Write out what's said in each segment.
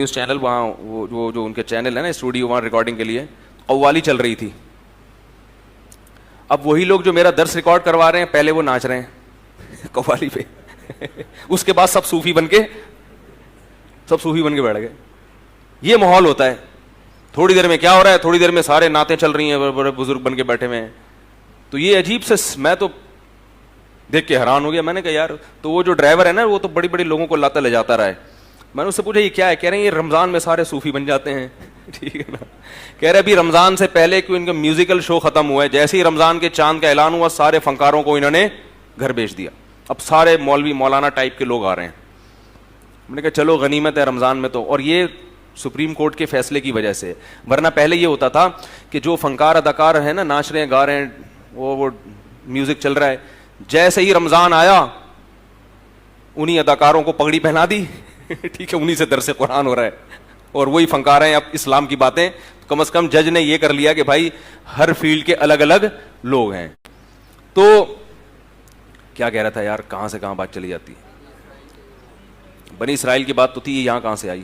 News channel وہاں وہ جو ان کے چینل ہے نا اسٹوڈیو وہاں ریکارڈنگ کے لیے قوالی چل رہی تھی. اب وہی لوگ جو میرا درس ریکارڈ کروا رہے ہیں پہلے وہ ناچ رہے ہیں قوالی پہ. اس کے بعد سب صوفی بن کے بیٹھ گئے. یہ ماحول ہوتا ہے. تھوڑی دیر میں کیا ہو رہا ہے, تھوڑی دیر میں سارے نعتیں چل رہی ہیں, بڑے بڑے بزرگ بن کے بیٹھے ہوئے ہیں. تو یہ عجیب سے میں تو دیکھ کے حیران ہو گیا. میں نے کہا یار, تو وہ جو ڈرائیور ہے نا وہ تو بڑی بڑی لوگوں کو لاتا لے جاتا رہا ہے. میں نے اس سے پوچھا یہ کیا ہے؟ کہہ رہے ہیں یہ رمضان میں سارے صوفی بن جاتے ہیں. ٹھیک ہے نا. کہہ رہے ابھی رمضان سے پہلے کیوں ان کا میوزیکل شو ختم ہوا ہے, جیسے ہی رمضان کے چاند کا اعلان ہوا سارے فنکاروں کو انہوں نے گھر بھیج دیا. اب سارے مولوی مولانا ٹائپ کے لوگ آ رہے ہیں. میں نے کہا چلو غنیمت ہے رمضان میں تو. اور یہ سپریم کورٹ کے فیصلے کی وجہ سے, ورنہ پہلے یہ ہوتا تھا کہ جو فنکار اداکار ہیں نا, ناچ رہے ہیں گا رہے ہیں, وہ میوزک چل رہا ہے, جیسے ہی رمضان آیا انہی اداکاروں کو پگڑی پہنا دی. ٹھیک ہے, انہی سے درس قرآن ہو رہا ہے اور وہی فنکار ہیں. اب اسلام کی باتیں کم از کم جج نے یہ کر لیا کہ بھائی ہر فیلڈ کے الگ الگ لوگ ہیں. تو کیا کہہ رہا تھا یار, کہاں سے کہاں بات چلی جاتی ہے. بنی اسرائیل کی بات تو تھی, یہاں کہاں سے آئی.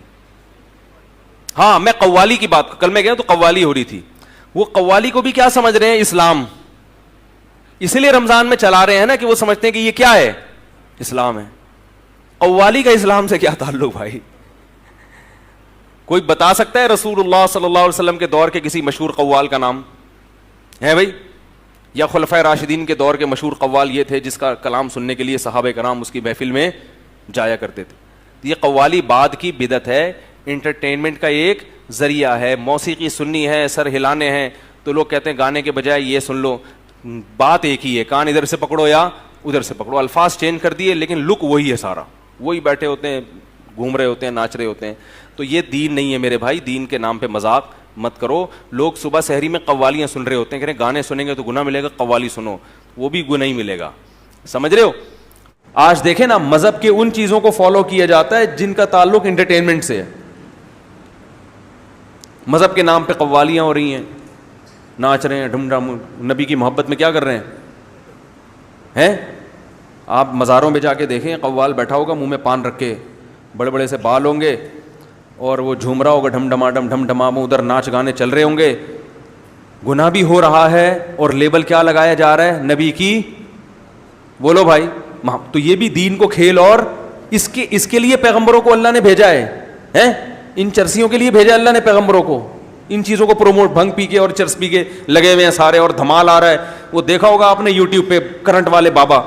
ہاں میں قوالی کی بات, کل میں گیا تو قوالی ہو رہی تھی. وہ قوالی کو بھی کیا سمجھ رہے ہیں, اسلام. اسی لیے رمضان میں چلا رہے ہیں نا کہ وہ سمجھتے ہیں کہ یہ کیا ہے, اسلام ہے. قوالی کا اسلام سے کیا تعلق بھائی. کوئی بتا سکتا ہے رسول اللہ صلی اللہ علیہ وسلم کے دور کے کسی مشہور قوال کا نام ہے بھائی, یا خلفائے راشدین کے دور کے مشہور قوال یہ تھے جس کا کلام سننے کے لیے صحابہ کرام اس کی محفل میں جایا کرتے تھے. یہ قوالی بعد کی بدعت ہے, انٹرٹینمنٹ کا ایک ذریعہ ہے. موسیقی سننی ہے, سر ہلانے ہیں, تو لوگ کہتے ہیں گانے کے بجائے یہ سن لو. بات ایک ہی ہے, کان ادھر سے پکڑو یا ادھر سے پکڑو, الفاظ چینج کر دیے لیکن لک وہی ہے سارا. وہی بیٹھے ہوتے ہیں, گھوم رہے ہوتے ہیں, ناچ رہے ہوتے ہیں. تو یہ دین نہیں ہے میرے بھائی. دین کے نام پہ مذاق مت کرو. لوگ صبح سحری میں قوالیاں سن رہے ہوتے ہیں, کہہ رہے ہیں گانے سنیں گے تو گناہ ملے گا, قوالی سنو وہ بھی گناہ ہی ملے گا. سمجھ رہے ہو. آج دیکھیں نا, مذہب کے ان چیزوں کو فالو کیا جاتا ہے جن کا تعلق انٹرٹینمنٹ سے ہے. مذہب کے نام پہ قوالیاں ہو رہی ہیں, ناچ رہے ہیں ڈھم ڈھم. نبی کی محبت میں کیا کر رہے ہیں. آپ مزاروں میں جا کے دیکھیں, قوال بیٹھا ہوگا منہ میں پان رکھ کے, بڑے بڑے سے بال ہوں گے اور وہ جھوم رہا ہوگا ڈھم ڈھماڈم ڈھم ڈھمام, ادھر ناچ گانے چل رہے ہوں گے. گناہ بھی ہو رہا ہے اور لیبل کیا لگایا جا رہا ہے, نبی کی. بولو بھائی. تو یہ بھی دین کو کھیل, اور اس کے لیے پیغمبروں کو اللہ نے بھیجا ہے. ان چرسیوں کے لیے بھیجا اللہ نے پیغمبروں کو, ان چیزوں کو پروموٹ. بھنگ پی کے اور چرس پی کے لگے ہوئے ہیں سارے, اور دھمال آ رہا ہے. وہ دیکھا ہوگا آپ نے یوٹیوب پہ, کرنٹ والے بابا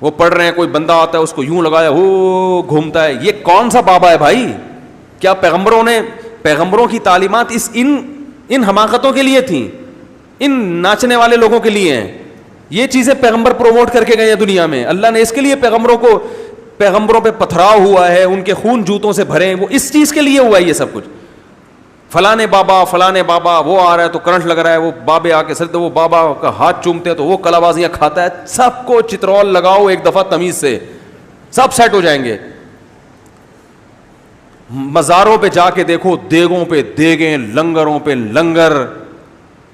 وہ پڑھ رہے ہیں, کوئی بندہ آتا ہے اس کو یوں لگایا, وہ گھومتا ہے. یہ کون سا بابا ہے بھائی. کیا پیغمبروں کی تعلیمات ان حماقتوں کے لیے تھیں, ان ناچنے والے لوگوں کے لیے ہیں. یہ چیزیں پیغمبر پروموٹ کر کے گئے ہیں دنیا میں. اللہ نے اس کے لیے پیغمبروں پہ پتھراؤ ہوا ہے, ان کے خون جوتوں سے بھرے ہیں, وہ اس چیز کے لیے ہوا ہے یہ سب کچھ. فلانے بابا وہ آ رہا ہے تو کرنٹ لگ رہا ہے, وہ بابے آ کے سر, وہ بابا کا ہاتھ چومتے ہیں تو وہ کلابازیاں کھاتا ہے. سب کو چترول لگاؤ ایک دفعہ تمیز سے, سب سیٹ ہو جائیں گے. مزاروں پہ جا کے دیکھو, دیگوں پہ دیگیں, لنگروں پہ لنگر,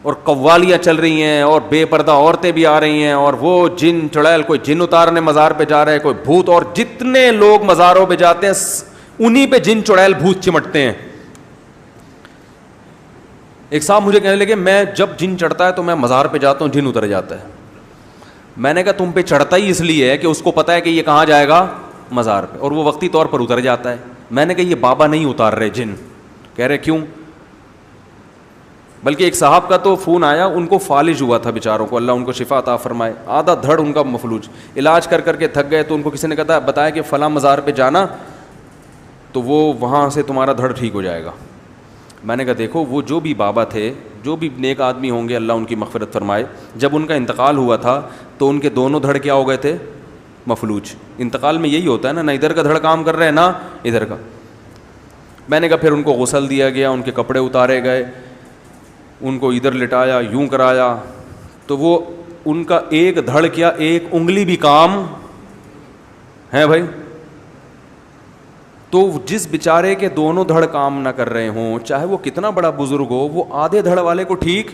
اور قوالیاں چل رہی ہیں, اور بے پردہ عورتیں بھی آ رہی ہیں, اور وہ جن چڑیل, کوئی جن اتارنے مزار پہ جا رہے ہیں, کوئی بھوت. اور جتنے لوگ مزاروں پہ جاتے ہیں انہی پہ جن چڑیل بھوت چمٹتے ہیں. ایک صاحب مجھے کہنے لگے, میں جب جن چڑھتا ہے تو میں مزار پہ جاتا ہوں, جن اتر جاتا ہے. میں نے کہا تم پہ چڑھتا ہی اس لیے ہے کہ اس کو پتا ہے کہ یہ کہاں جائے گا, مزار پہ, اور وہ وقتی طور پر اتر جاتا ہے. میں نے کہا یہ بابا نہیں اتار رہے جن. کہہ رہے کیوں. بلکہ ایک صاحب کا تو فون آیا, ان کو فالج ہوا تھا بیچاروں کو, اللہ ان کو شفا عطا فرمائے. آدھا دھڑ ان کا مفلوج, علاج کر کر کے تھک گئے. تو ان کو کسی نے کہا بتایا کہ فلاں مزار پہ جانا تو وہ وہاں سے تمہارا دھڑ ٹھیک ہو جائے گا. میں نے کہا دیکھو, وہ جو بھی بابا تھے, جو بھی نیک آدمی ہوں گے, اللہ ان کی مغفرت فرمائے, جب ان کا انتقال ہوا تھا تو ان کے دونوں دھڑ کیا ہو گئے تھے, مفلوج. انتقال میں یہی ہوتا ہے نا, نہ ادھر کا دھڑ کام کر رہے ہیں نہ ادھر کا. میں نے کہا پھر ان کو غسل دیا گیا, ان کے کپڑے اتارے گئے, ان کو ادھر لٹایا, یوں کرایا, تو وہ ان کا ایک دھڑ کیا, ایک انگلی بھی کام ہے بھائی. تو جس بیچارے کے دونوں دھڑ کام نہ کر رہے ہوں, چاہے وہ کتنا بڑا بزرگ ہو, وہ آدھے دھڑ والے کو ٹھیک.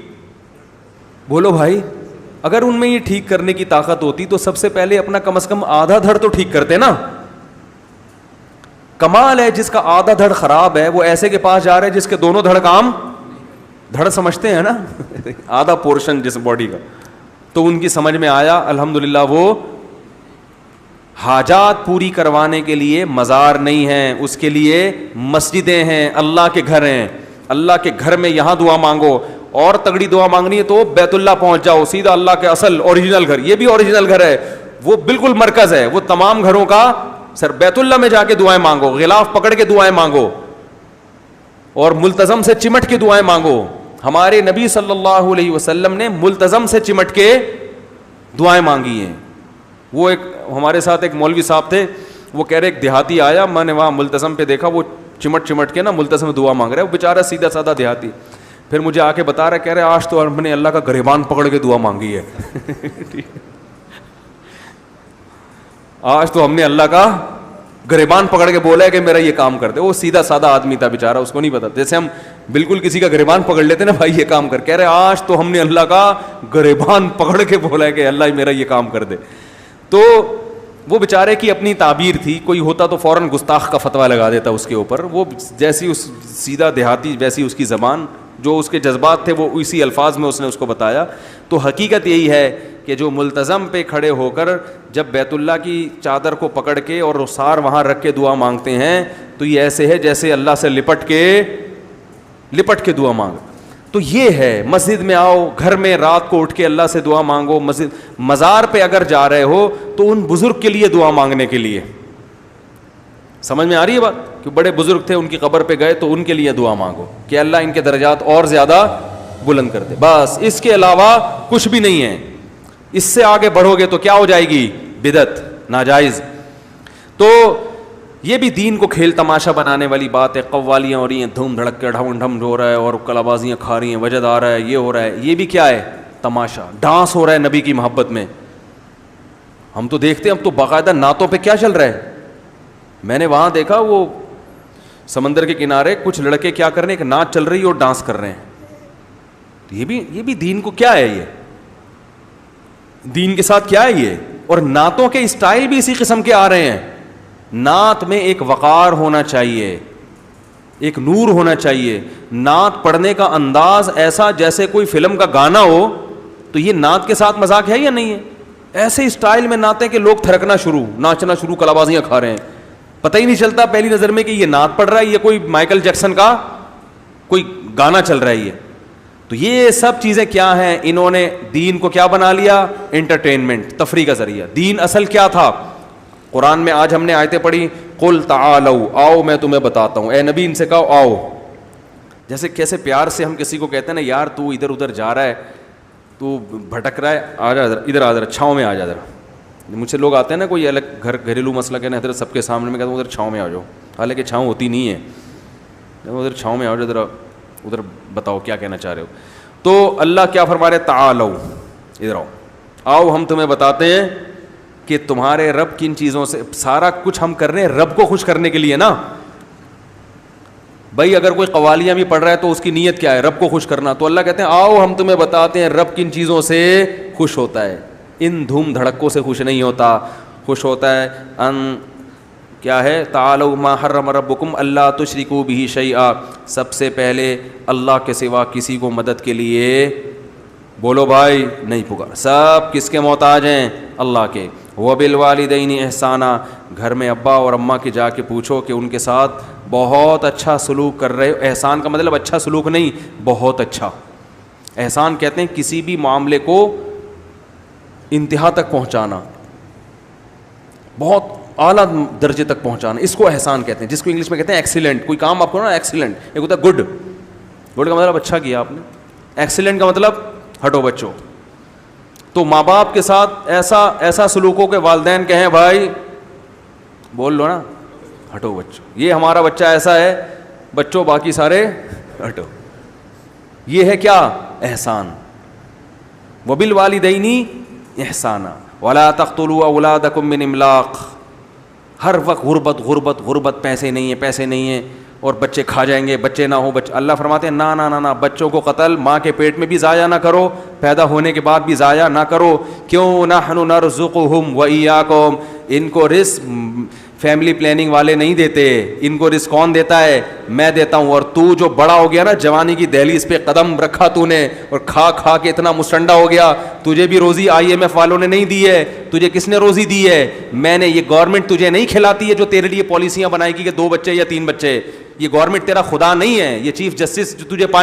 بولو بھائی, اگر ان میں یہ ٹھیک کرنے کی طاقت ہوتی تو سب سے پہلے اپنا کم از کم آدھا دھڑ تو ٹھیک کرتے نا. کمال ہے جس کا آدھا دھڑ خراب ہے وہ ایسے کے پاس جا رہا ہے جس کے دونوں دھڑ کام, دھڑ سمجھتے ہیں نا آدھا پورشن جس باڈی کا. تو ان کی سمجھ میں آیا الحمدللہ وہ حاجات پوری کروانے کے لیے مزار نہیں ہیں, اس کے لیے مسجدیں ہیں, اللہ کے گھر ہیں. اللہ کے گھر میں یہاں دعا مانگو, اور تگڑی دعا مانگنی ہے تو بیت اللہ پہنچ جاؤ, سیدھا اللہ کے اصل اوریجنل گھر. یہ بھی اوریجنل گھر ہے, وہ بالکل مرکز ہے, وہ تمام گھروں کا سر. بیت اللہ میں جا کے دعائیں مانگو, غلاف پکڑ کے دعائیں مانگو, اور ملتزم سے چمٹ کے دعائیں مانگو. ہمارے نبی صلی اللہ علیہ وسلم نے ملتزم سے چمٹ کے دعائیں مانگی ہیں. وہ ایک ہمارے ساتھ ایک مولوی صاحب تھے, وہ کہہ رہے ایک دیہاتی آیا, میں نے وہاں ملتزم پہ دیکھا وہ چمٹ کے نا ملتزم دعا مانگ رہا ہے, وہ بیچارہ سیدھا سادہ دیہاتی. پھر مجھے آ کے بتا رہا ہے, کہہ رہے آج تو ہم نے اللہ کا گریبان پکڑ کے دعا مانگی ہے آج تو ہم نے اللہ کا گریبان پکڑ کے بولا ہے کہ میرا یہ کام کر دے. وہ سیدھا سادہ آدمی تھا بیچارہ, اس کو نہیں پتا. جیسے ہم بالکل کسی کا گریبان پکڑ لیتے نا, بھائی یہ کام کر, کہہ رہے آج تو ہم نے اللہ کا گریبان پکڑ کے بولا ہے کہ اللہ میرا یہ کام کر دے. تو وہ بیچارے کی اپنی تعبیر تھی, کوئی ہوتا تو فوراً گستاخ کا فتویٰ لگا دیتا اس کے اوپر. وہ جیسی اس سیدھا دیہاتی ویسی اس کی زبان, جو اس کے جذبات تھے وہ اسی الفاظ میں اس نے اس کو بتایا. تو حقیقت یہی ہے کہ جو ملتزم پہ کھڑے ہو کر جب بیت اللہ کی چادر کو پکڑ کے اور رخسار وہاں رکھ کے دعا مانگتے ہیں تو یہ ایسے ہے جیسے اللہ سے لپٹ کے دعا مانگ. تو یہ ہے مسجد میں آؤ, گھر میں رات کو اٹھ کے اللہ سے دعا مانگو. مزار پہ اگر جا رہے ہو تو ان بزرگ کے لیے دعا مانگنے کے لیے, سمجھ میں آ رہی ہے بات, کہ بڑے بزرگ تھے ان کی قبر پہ گئے تو ان کے لیے دعا مانگو کہ اللہ ان کے درجات اور زیادہ بلند کر دے. بس اس کے علاوہ کچھ بھی نہیں ہے. اس سے آگے بڑھو گے تو کیا ہو جائے گی, بدعت, ناجائز. تو یہ بھی دین کو کھیل تماشا بنانے والی بات ہے. قوالیاں ہو رہی ہیں, دھوم دھڑک کے ڈھم ڈھم ہو رہا ہے, اور کلا بازیاں کھا رہی ہیں, وجد آ رہا ہے, یہ ہو رہا ہے. یہ بھی کیا ہے, تماشا, ڈانس ہو رہا ہے نبی کی محبت میں. ہم تو دیکھتے ہیں, اب تو باقاعدہ نعتوں پہ کیا چل رہا ہے. میں نے وہاں دیکھا وہ سمندر کے کنارے کچھ لڑکے کیا کر رہے ہیں, ایک نعت چل رہی ہے اور ڈانس کر رہے ہیں. یہ بھی دین کو کیا ہے, یہ دین کے ساتھ کیا ہے یہ. اور نعتوں کے اسٹائل بھی اسی قسم کے آ رہے ہیں. نعت میں ایک وقار ہونا چاہیے, ایک نور ہونا چاہیے. نعت پڑھنے کا انداز ایسا جیسے کوئی فلم کا گانا ہو. تو یہ نعت کے ساتھ مذاق ہے یا نہیں ہے؟ ایسے اسٹائل میں نعتیں کہ لوگ تھرکنا شروع, ناچنا شروع, کلابازیاں کھا رہے ہیں. پتہ ہی نہیں چلتا پہلی نظر میں کہ یہ نعت پڑھ رہا ہے, یہ کوئی مائیکل جیکسن کا کوئی گانا چل رہا ہے یہ. تو یہ سب چیزیں کیا ہیں, انہوں نے دین کو کیا بنا لیا, انٹرٹینمنٹ, تفریح کا ذریعہ. دین اصل کیا تھا؟ قرآن میں آج ہم نے آیتیں پڑھی, قل تعالوا, آؤ میں تمہیں بتاتا ہوں. اے نبی ان سے کہو آؤ. جیسے کیسے پیار سے ہم کسی کو کہتے ہیں نا, یار تو ادھر ادھر جا رہا ہے, تو بھٹک رہا ہے, آ جا ادھر آ جا, چھاؤں میں آ جا. مجھ سے لوگ آتے ہیں نا, کوئی الگ گھریلو مسئلہ کہنا حضرت سب کے سامنے, میں کہتا ہوں ادھر چھاؤں میں آ جاؤ. حالانکہ چھاؤں ہوتی نہیں ہے, ادھر چھاؤں میں آ جاؤ, ادھر بتاؤ کیا کہنا چاہ رہے ہو. تو اللہ کیا فرما رہے, تعالو, ادھر آؤ, آؤ ہم تمہیں بتاتے ہیں کہ تمہارے رب کن چیزوں سے. سارا کچھ ہم کر رہے ہیں رب کو خوش کرنے کے لیے نا بھائی. اگر کوئی قوالیاں بھی پڑھ رہا ہے تو اس کی نیت کیا ہے, رب کو خوش کرنا. تو اللہ کہتے ہیں آؤ ہم تمہیں بتاتے ہیں رب کن چیزوں سے خوش ہوتا ہے. ان دھوم دھڑکوں سے خوش نہیں ہوتا, خوش ہوتا ہے ان کیا ہے, تعالوا ما حرم ربکم اللہ تشرکوا بہ شیئا. سب سے پہلے اللہ کے سوا کسی کو مدد کے لیے بولو بھائی نہیں پکار. سب کس کے محتاج ہیں, اللہ کے. وبالوالدین احسانا, گھر میں ابا اور اماں کے جا کے پوچھو کہ ان کے ساتھ بہت اچھا سلوک کر رہے ہو. احسان کا مطلب اچھا سلوک نہیں, بہت اچھا. احسان کہتے ہیں کسی بھی معاملے کو انتہا تک پہنچانا, بہت اعلیٰ درجے تک پہنچانا, اس کو احسان کہتے ہیں, جس کو انگلش میں کہتے ہیں ایکسیلنٹ. کوئی کام آپ کو نا ایکسیلنٹ, ایک ہوتا ہے گڈ. گڈ کا مطلب اچھا کیا آپ نے, ایکسیلنٹ کا مطلب ہٹو بچوں. تو ماں باپ کے ساتھ ایسا سلوک ہو کہ والدین کہیں بھائی بول لو نا ہٹو بچوں, یہ ہمارا بچہ ایسا ہے, بچوں باقی سارے ہٹو. یہ ہے کیا, احسان. وبالوالدین احسانا ولا تقتلوا اولادکم من املاق. ہر وقت غربت غربت غربت, پیسے نہیں ہیں اور بچے کھا جائیں گے, بچے نہ ہو. اللہ فرماتے ہیں نا نا نا نا, بچوں کو قتل ماں کے پیٹ میں بھی ضائع نہ کرو, پیدا ہونے کے بعد بھی ضائع نہ کرو. کیوں, نحن نرزقہم وایاکم, ان کو رزق فیملی پلاننگ والے نہیں دیتے, ان کو رزق کون دیتا ہے؟ میں دیتا ہوں. اور تو جو بڑا ہو گیا نا, جوانی کی دہلیز پہ قدم رکھا تو نے, اور کھا کھا کے اتنا مسٹنڈا ہو گیا, تجھے بھی روزی IMF والوں نے نہیں دی ہے. تجھے کس نے روزی دی ہے؟ میں نے. یہ گورنمنٹ تجھے نہیں کھلاتی ہے جو تیرے لیے پالیسیاں بنائے گی کہ 2 بچے یا 3 بچے. یہ گورنمنٹ تیرا خدا نہیں ہے. یہ چیف جسٹس جو تجھے پانی